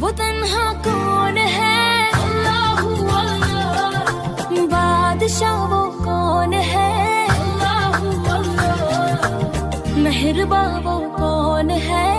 वो तन्हा कौन है, अल्लाहू अल्लाह। बादशाह वो कौन है, अल्लाहू अल्लाह। मेहरबान वो कौन है,